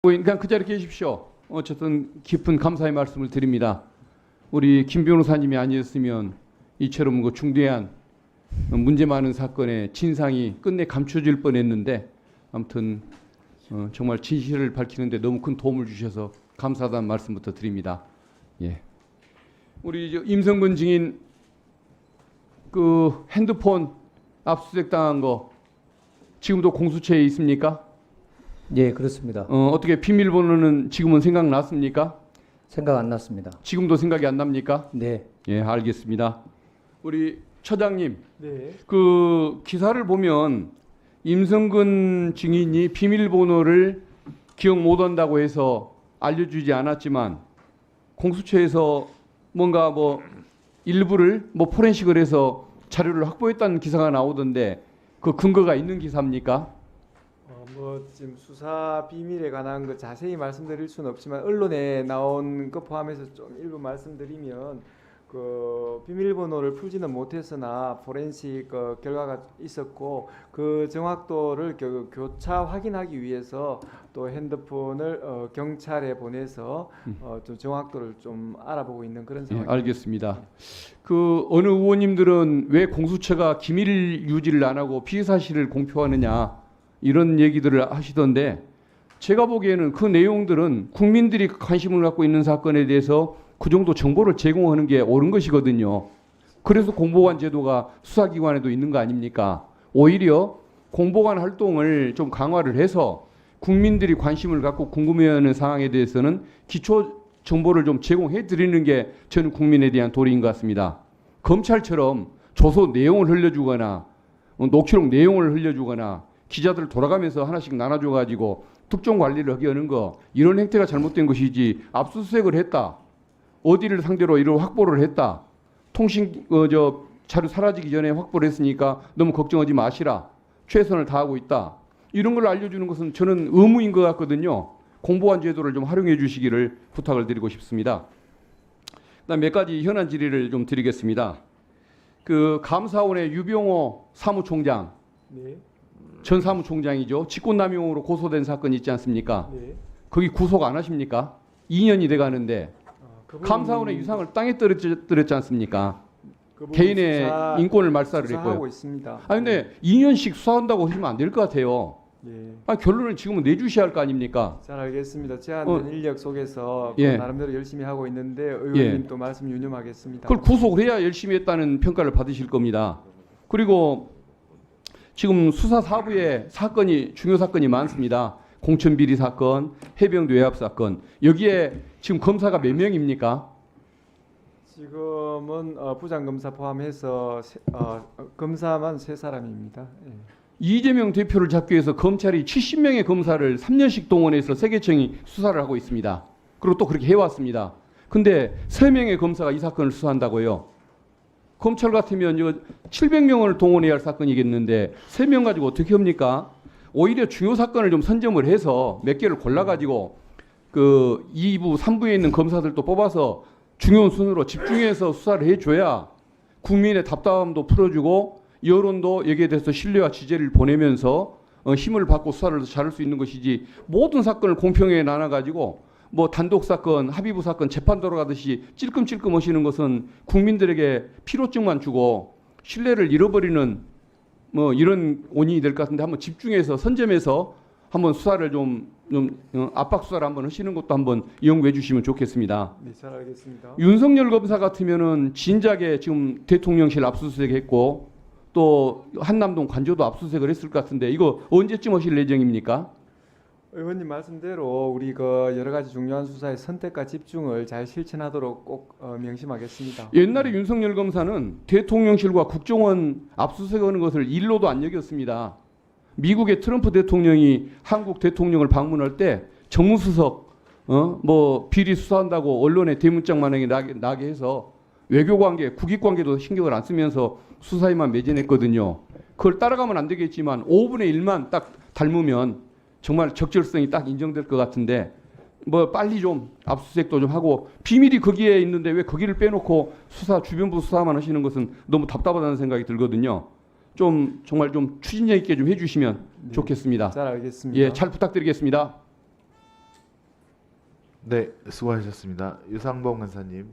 그냥 그 자리에 계십시오. 어쨌든 깊은 감사의 말씀을 드립니다. 우리 김 변호사님이 아니었으면 이처럼 그 중대한 문제 많은 사건의 진상이 끝내 감춰질 뻔했는데 아무튼 정말 진실을 밝히는데 너무 큰 도움을 주셔서 감사하다는 말씀부터 드립니다. 예. 우리 임성근 증인 그 핸드폰 압수수색 당한 거 지금도 공수처에 있습니까? 예, 그렇습니다. 어떻게 비밀번호는 지금은 생각났습니까? 생각 안 났습니다. 지금도 생각이 안 납니까? 네. 예, 알겠습니다. 우리 처장님, 네. 그 기사를 보면 임성근 증인이 비밀번호를 기억 못한다고 해서 알려주지 않았지만 공수처에서 뭔가 뭐 일부를 뭐 포렌식을 해서 자료를 확보했다는 기사가 나오던데 그 근거가 있는 기사입니까? 지금 수사 비밀에 관한 거 자세히 말씀드릴 수는 없지만 언론에 나온 거 포함해서 좀 일부 말씀드리면 그 비밀번호를 풀지는 못했으나 포렌식 결과가 있었고 그 정확도를 교차 확인하기 위해서 또 핸드폰을 경찰에 보내서 좀 정확도를 좀 알아보고 있는 그런 예, 상황입니다. 알겠습니다. 그 어느 의원님들은 왜 공수처가 기밀 유지를 안 하고 피의 사실을 공표하느냐 이런 얘기들을 하시던데 제가 보기에는 그 내용들은 국민들이 관심을 갖고 있는 사건에 대해서 그 정도 정보를 제공하는 게 옳은 것이거든요. 그래서 공보관 제도가 수사기관에도 있는 거 아닙니까? 오히려 공보관 활동을 좀 강화를 해서 국민들이 관심을 갖고 궁금해하는 상황에 대해서는 기초 정보를 좀 제공해 드리는 게 저는 국민에 대한 도리인 것 같습니다. 검찰처럼 조서 내용을 흘려주거나 녹취록 내용을 흘려주거나 기자들 돌아가면서 하나씩 나눠줘가지고 특종 관리를 하게 하는 거 이런 행태가 잘못된 것이지 압수수색을 했다. 어디를 상대로 이를 확보를 했다. 통신 자료 사라지기 전에 확보를 했으니까 너무 걱정하지 마시라. 최선을 다하고 있다. 이런 걸 알려주는 것은 저는 의무인 것 같거든요. 공보관 제도를 좀 활용해 주시기를 부탁을 드리고 싶습니다. 그다음 몇 가지 현안 질의를 좀 드리겠습니다. 그 감사원의 유병호 사무총장 네. 전 사무총장이죠. 직권남용으로 고소된 사건 있지 않습니까? 네. 거기 구속 안 하십니까? 2년이 돼가는데 감사원의 유상을 땅에 떨어뜨렸지 않습니까? 개인의 인권을 말살을 했고요. 하고 있습니다. 아니 근데 2년씩 수사한다고 하시면 안 될 것 같아요. 네. 아니, 결론을 지금은 내주셔야 할 거 아닙니까? 잘 알겠습니다. 제한된 인력 속에서 예. 나름대로 열심히 하고 있는데 의원님 또 말씀 유념하겠습니다. 그걸 구속을 해야 열심히 했다는 평가를 받으실 겁니다. 그리고 지금 수사 사부에 사건이 중요 사건이 많습니다. 공천 비리 사건, 해병대 외압 사건. 여기에 지금 검사가 몇 명입니까? 지금은 부장검사 포함해서 검사만 3사람입니다. 예. 이재명 대표를 잡기 위해서 검찰이 70명의 검사를 3년씩 동원해서 세계청이 수사를 하고 있습니다. 그리고 또 그렇게 해왔습니다. 근데 3명의 검사가 이 사건을 수사한다고요. 검찰 같으면 이거 700명을 동원해야 할 사건이겠는데 3명 가지고 어떻게 합니까? 오히려 중요 사건을 좀 선점을 해서 몇 개를 골라가지고 그 2부, 3부에 있는 검사들도 뽑아서 중요 순으로 집중해서 수사를 해줘야 국민의 답답함도 풀어주고 여론도 여기에 대해서 신뢰와 지지를 보내면서 힘을 받고 수사를 잘할 수 있는 것이지 모든 사건을 공평하게 나눠가지고 뭐 단독 사건, 합의부 사건 재판 돌아가듯이 찔끔찔끔 하시는 것은 국민들에게 피로증만 주고 신뢰를 잃어버리는 뭐 이런 원인이 될 것 같은데 한번 집중해서 선점해서 한번 수사를 좀 압박 수사를 한번 하시는 것도 한번 이용해 주시면 좋겠습니다. 네, 잘 알겠습니다. 윤석열 검사 같으면은 진작에 지금 대통령실 압수수색했고 또 한남동 관저도 압수수색을 했을 것 같은데 이거 언제쯤 하실 예정입니까? 의원님 말씀대로 우리 그 여러 가지 중요한 수사의 선택과 집중을 잘 실천하도록 꼭 명심하겠습니다. 옛날에 윤석열 검사는 대통령실과 국정원 압수수색하는 것을 일로도 안 여겼습니다. 미국의 트럼프 대통령이 한국 대통령을 방문할 때 정무수석 뭐 비리 수사한다고 언론에 대문짝만하게 나게 해서 외교관계, 국익관계도 신경을 안 쓰면서 수사에만 매진했거든요. 그걸 따라가면 안 되겠지만 5분의 1만 딱 닮으면 정말 적절성이 딱 인정될 것 같은데 뭐 빨리 좀 압수수색도 좀 하고 비밀이 거기에 있는데 왜 거기를 빼놓고 수사 주변부 수사만 하시는 것은 너무 답답하다는 생각이 들거든요. 좀 정말 좀 추진력 있게 좀 해주시면 좋겠습니다. 잘 알겠습니다. 예, 잘 부탁드리겠습니다. 네, 수고하셨습니다. 유상범 간사님.